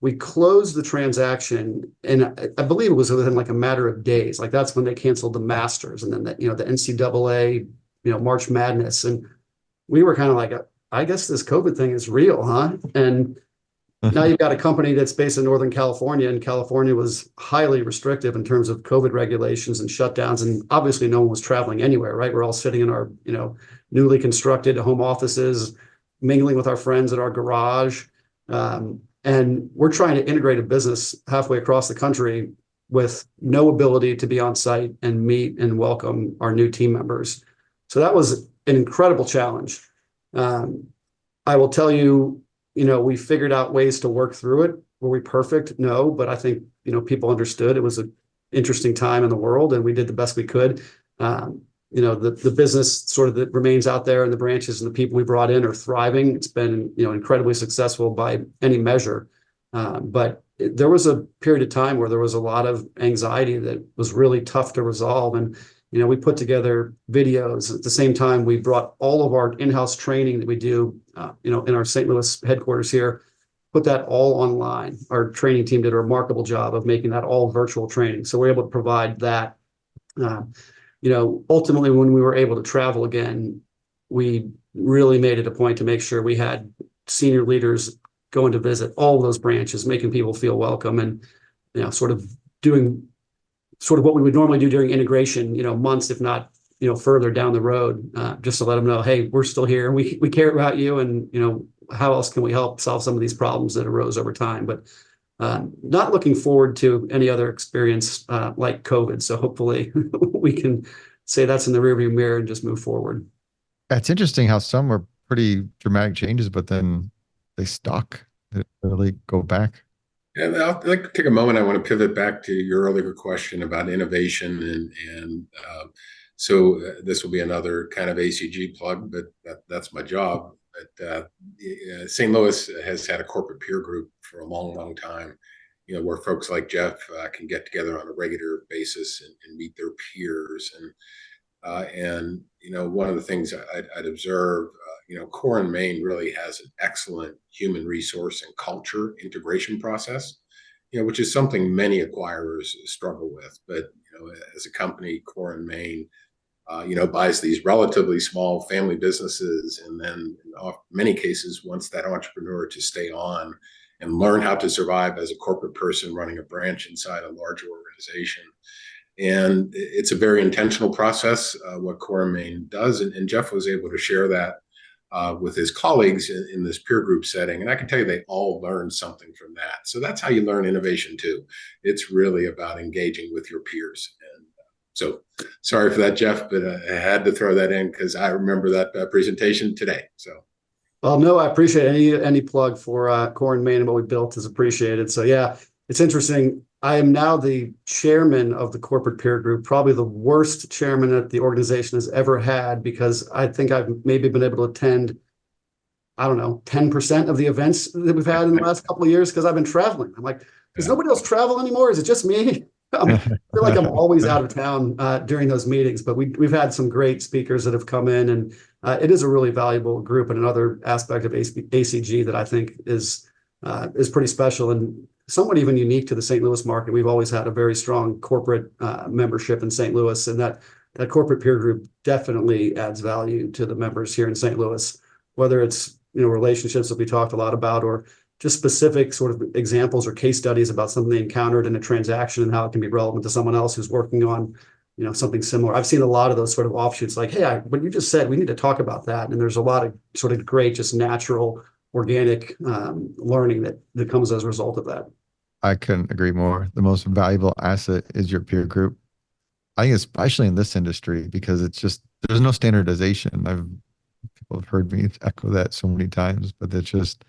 We closed the transaction, and I believe it was within like a matter of days. Like that's when they canceled the Masters, and then the NCAA, March Madness. And we were kind of like, I guess this COVID thing is real, huh? And now you've got a company that's based in Northern California, and California was highly restrictive in terms of COVID regulations and shutdowns. And obviously no one was traveling anywhere, right? We're all sitting in our, newly constructed home offices, mingling with our friends at our garage. And we're trying to integrate a business halfway across the country with no ability to be on site and meet and welcome our new team members. So that was an incredible challenge. I will tell you, we figured out ways to work through it. Were we perfect? No, but I think, people understood it was an interesting time in the world, and we did the best we could. The business sort of that remains out there, and the branches and the people we brought in are thriving. It's been, incredibly successful by any measure. But there was a period of time where there was a lot of anxiety that was really tough to resolve. And, we put together videos. At the same time, we brought all of our in-house training that we do, in our St. Louis headquarters here, put that all online. Our training team did a remarkable job of making that all virtual training. So we're able to provide that. Ultimately, when we were able to travel again, we really made it a point to make sure we had senior leaders going to visit all of those branches, making people feel welcome, and, sort of doing what we would normally do during integration, months, if not, further down the road, just to let them know, hey, we're still here. We care about you. And, how else can we help solve some of these problems that arose over time? But not looking forward to any other experience like COVID. So hopefully we can say that's in the rearview mirror and just move forward. It's interesting how some were pretty dramatic changes, but then they stuck. They really go back. And I'd like to take a moment. I want to pivot back to your earlier question about innovation, and so this will be another kind of ACG plug, but that's my job. But St. Louis has had a corporate peer group for a long, long time, where folks like Jeff can get together on a regular basis and meet their peers. And one of the things I'd observe, Core & Main really has an excellent human resource and culture integration process. which is something many acquirers struggle with. But as a company, Core & Main, buys these relatively small family businesses, and then in many cases wants that entrepreneur to stay on and learn how to survive as a corporate person running a branch inside a larger organization. And it's a very intentional process, what Core & Main does. And Jeff was able to share that with his colleagues in this peer group setting. And I can tell you they all learned something from that. So that's how you learn innovation too. It's really about engaging with your peers. And so sorry for that, Jeff, but I had to throw that in because I remember that presentation today. So. Well, no, I appreciate any plug for Core & Main and what we built is appreciated. So yeah, it's interesting. I am now the chairman of the corporate peer group, probably the worst chairman that the organization has ever had, because I think I've maybe been able to attend, 10% of the events that we've had in the last couple of years because I've been traveling. I'm like, does nobody else travel anymore? Is it just me? I feel like I'm always out of town during those meetings, but we've had some great speakers that have come in, and it is a really valuable group. And another aspect of ACG that I think is pretty special and somewhat even unique to the St. Louis market. We've always had a very strong corporate membership in St. Louis, and that corporate peer group definitely adds value to the members here in St. Louis, whether it's relationships that we talked a lot about, or just specific sort of examples or case studies about something they encountered in a transaction and how it can be relevant to someone else who's working on something similar. I've seen a lot of those sort of offshoots, like, hey, what you just said, we need to talk about that. And there's a lot of sort of great, just natural, organic learning that comes as a result of that. I couldn't agree more. The most valuable asset is your peer group. I think especially in this industry, because it's just, there's no standardization. People have heard me echo that so many times, but it's just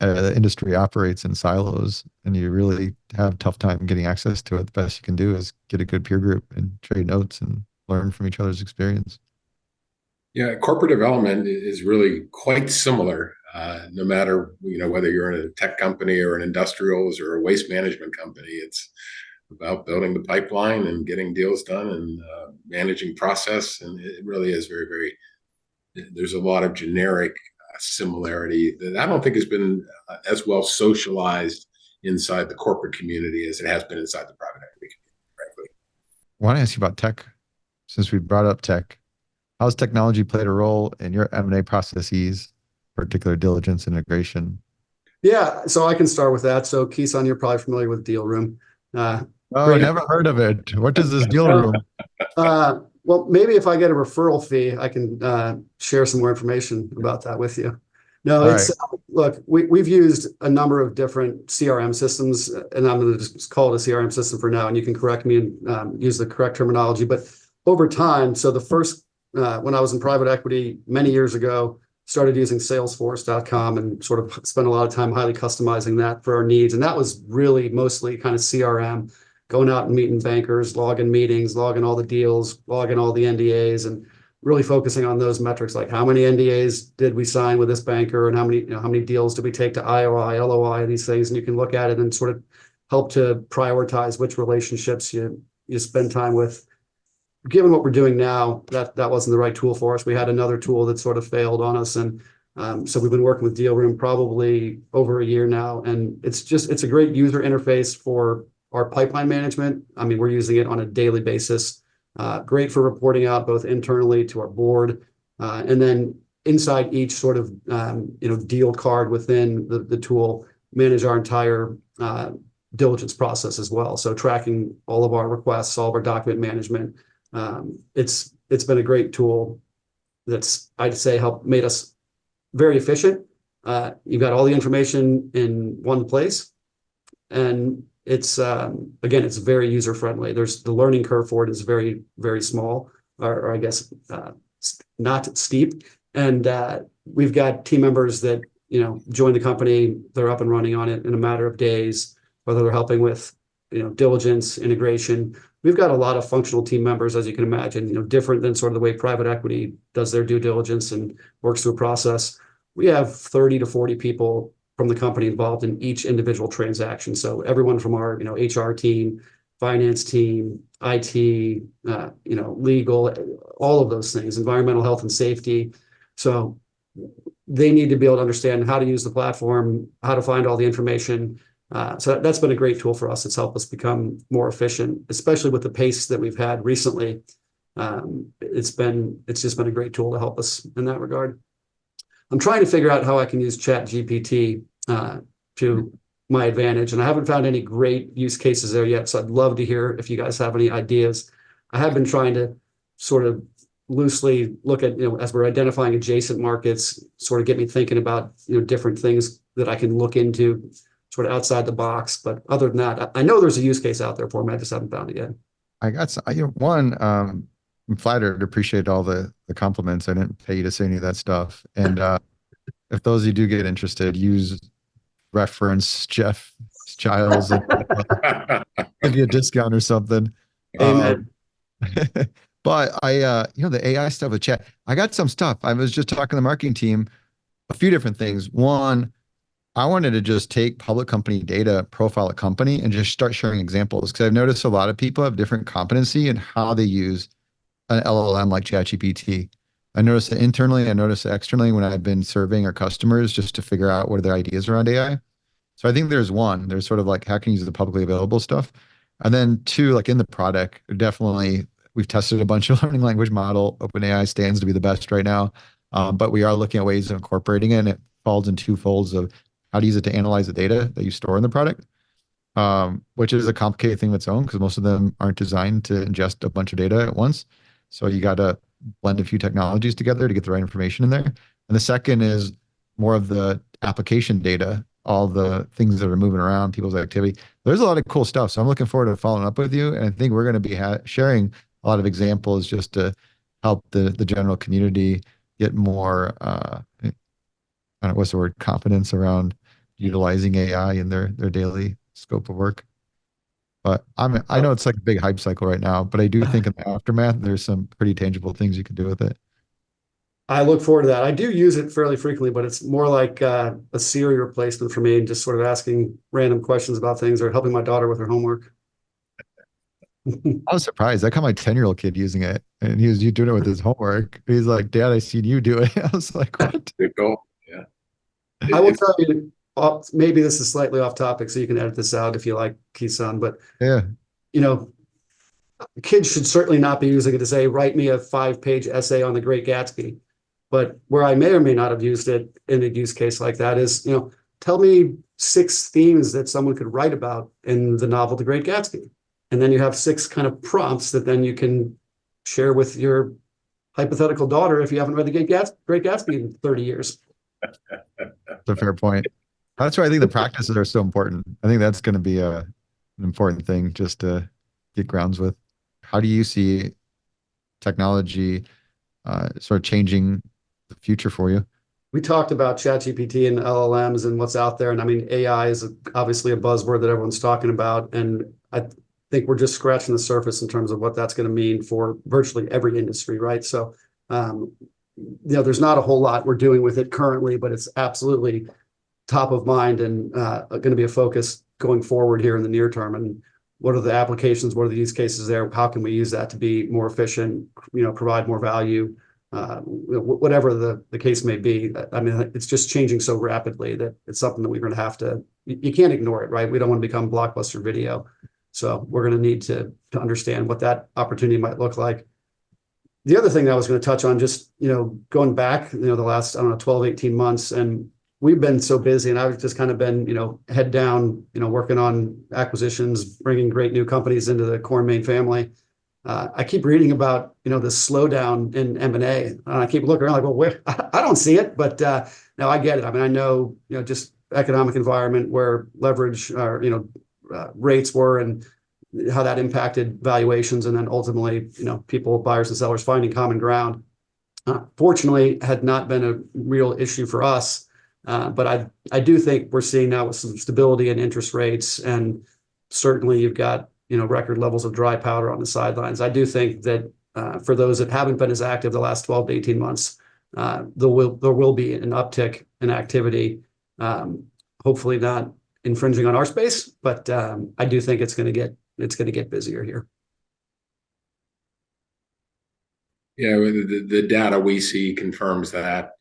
the industry operates in silos, and you really have a tough time getting access to it. The best you can do is get a good peer group and trade notes and learn from each other's experience. Yeah, corporate development is really quite similar, no matter whether you're in a tech company or an industrials or a waste management company. It's about building the pipeline and getting deals done and managing process, and it really is very, very. There's a lot of generic similarity that I don't think has been as well socialized inside the corporate community as it has been inside the private equity community, frankly. I want to ask you about tech, since we brought up tech. How's technology played a role in your M&A processes, particular diligence integration? Yeah, so I can start with that. So Kison, you're probably familiar with Deal Room. I never heard of it. What is this Deal Room? Well, maybe if I get a referral fee, I can share some more information about that with you. No, it's look, we've used a number of different CRM systems, and I'm going to just call it a CRM system for now, and you can correct me and use the correct terminology. But over time, so the first, when I was in private equity many years ago, started using Salesforce.com and sort of spent a lot of time highly customizing that for our needs. And that was really mostly kind of CRM, going out and meeting bankers, logging meetings, logging all the deals, logging all the NDAs, and really focusing on those metrics, like how many NDAs did we sign with this banker, and how many deals did we take to IOI, LOI, these things. And you can look at it and sort of help to prioritize which relationships you spend time with. Given what we're doing now, that wasn't the right tool for us. We had another tool that sort of failed on us. And so we've been working with Deal Room probably over a year now. And it's a great user interface for our pipeline management. I mean, we're using it on a daily basis. Great for reporting out both internally to our board, and then inside each sort of deal card within the tool, manage our entire diligence process as well. So tracking all of our requests, all of our document management. It's been a great tool that's, I'd say, made us very efficient. You've got all the information in one place, and it's again, it's very user friendly. There's the learning curve for it is very, very small, or I guess not steep. And we've got team members that join the company, they're up and running on it in a matter of days, whether they're helping with diligence, integration. We've got a lot of functional team members, as you can imagine, different than sort of the way private equity does their due diligence and works through a process. We have 30 to 40 people from the company involved in each individual transaction. So everyone from our, HR team, finance team, IT, legal, all of those things, environmental health and safety. So they need to be able to understand how to use the platform, how to find all the information. So that's been a great tool for us. It's helped us become more efficient, especially with the pace that we've had recently. It's just been a great tool to help us in that regard. I'm trying to figure out how I can use Chat GPT to my advantage, and I haven't found any great use cases there yet. So I'd love to hear if you guys have any ideas. I have been trying to sort of loosely look at, as we're identifying adjacent markets, sort of get me thinking about, different things that I can look into sort of outside the box. But other than that, I know there's a use case out there for me. I just haven't found it yet. I got some, I'm flattered, appreciate all the compliments. I didn't pay you to say any of that stuff. And if those of you do get interested, reference Jeff Giles and give you a discount or something. Amen. But the AI stuff with chat, I got some stuff. I was just talking to the marketing team, a few different things. One, I wanted to just take public company data, profile a company, and just start sharing examples, because I've noticed a lot of people have different competency in how they use an LLM like ChatGPT. I noticed it internally, I noticed it externally when I've been surveying our customers just to figure out what are their ideas around AI. So I think there's sort of like how can you use the publicly available stuff. And then two, like in the product, definitely we've tested a bunch of learning language model. OpenAI stands to be the best right now. But we are looking at ways of incorporating it, and it falls in two folds of how to use it to analyze the data that you store in the product, which is a complicated thing of its own because most of them aren't designed to ingest a bunch of data at once. So you got to blend a few technologies together to get the right information in there. And the second is more of the application data, all the things that are moving around, people's activity. There's a lot of cool stuff. So I'm looking forward to following up with you. And I think we're going to be sharing a lot of examples just to help the general community get more, I don't know, what's the word, confidence around utilizing AI in their daily scope of work. But I know it's like a big hype cycle right now, but I do think in the aftermath, there's some pretty tangible things you can do with it. I look forward to that. I do use it fairly frequently, but it's more like a Siri replacement for me, and just sort of asking random questions about things or helping my daughter with her homework. I was surprised. I caught my 10-year-old kid using it, and he was doing it with his homework. He's like, "Dad, I seen you do it." I was like, "What?" Good goal. Yeah. I will tell you, maybe this is slightly off topic, so you can edit this out if you like, Kison, but Yeah. Kids should certainly not be using it to say, write me a 5-page essay on the Great Gatsby. But where I may or may not have used it in a use case like that is, tell me 6 themes that someone could write about in the novel The Great Gatsby. And then you have 6 kind of prompts that then you can share with your hypothetical daughter if you haven't read The Great Gatsby in 30 years. That's a fair point. That's why I think the practices are so important. I think that's going to be an important thing just to get grounds with. How do you see technology sort of changing the future for you? We talked about ChatGPT and LLMs and what's out there. And I mean, AI is obviously a buzzword that everyone's talking about. And I think we're just scratching the surface in terms of what that's going to mean for virtually every industry, right? So, there's not a whole lot we're doing with it currently, but it's absolutely top of mind and going to be a focus going forward here in the near term. And what are the applications? What are the use cases there? How can we use that to be more efficient, provide more value, whatever the case may be. I mean, it's just changing so rapidly that it's something that we're going to have to, you can't ignore it, right? We don't want to become blockbuster video. So we're going to need to understand what that opportunity might look like. The other thing that I was going to touch on, just, going back, the last, 12, 18 months, and we've been so busy, and I've just kind of been, head down, working on acquisitions, bringing great new companies into the Core & Main family. I keep reading about, this slowdown in M&A, and I keep looking around like, well, where? I don't see it, but now I get it. I mean, I know, just economic environment where leverage or, rates were and how that impacted valuations, and then ultimately, people, buyers and sellers finding common ground. Fortunately, had not been a real issue for us. But I do think we're seeing now with some stability in interest rates, and certainly you've got, record levels of dry powder on the sidelines. I do think that for those that haven't been as active the last 12 to 18 months, there will be an uptick in activity, hopefully not infringing on our space, but I do think it's going to get busier here. The data we see confirms that.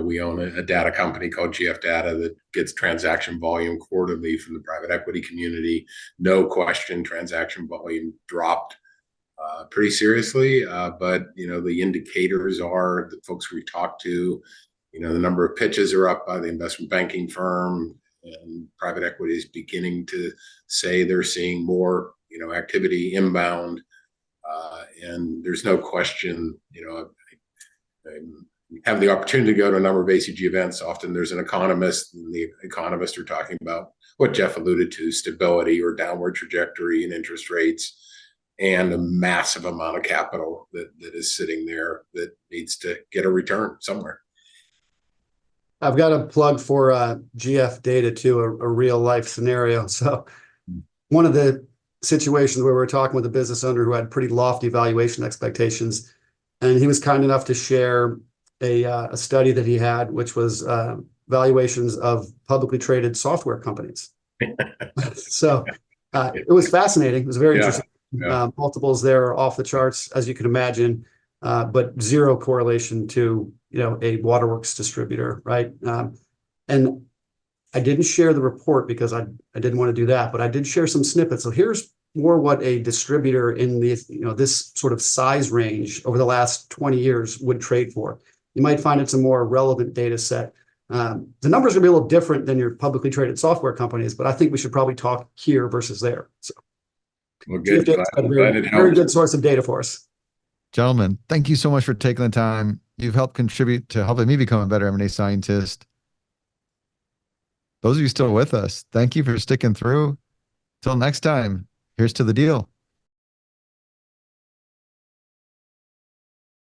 We own a data company called GF Data that gets transaction volume quarterly from the private equity community. No question, transaction volume dropped pretty seriously. But the indicators are the folks we talk to. The number of pitches are up by the investment banking firm, and private equity is beginning to say they're seeing more activity inbound. And there's no question, I have the opportunity to go to a number of ACG events. Often there's an economist, and the economists are talking about what Jeff alluded to, stability or downward trajectory in interest rates, and a massive amount of capital that is sitting there that needs to get a return somewhere. I've got a plug for GF Data too, a real life scenario. So one of the situations where we were talking with a business owner who had pretty lofty valuation expectations, and he was kind enough to share a study that he had, which was valuations of publicly traded software companies. So it was fascinating. It was very interesting. Yeah. Multiples there are off the charts, as you can imagine, but zero correlation to a waterworks distributor, right? And I didn't share the report because I didn't want to do that, but I did share some snippets. So here's more what a distributor in this sort of size range over the last 20 years would trade for. You might find it's a more relevant data set. The numbers are going to be a little different than your publicly traded software companies, but I think we should probably talk here versus there. So, well, good. Very good source of data for us. Gentlemen, thank you so much for taking the time. You've helped contribute to helping me become a better M&A scientist. Those of you still with us, thank you for sticking through. Till next time, here's to the deal.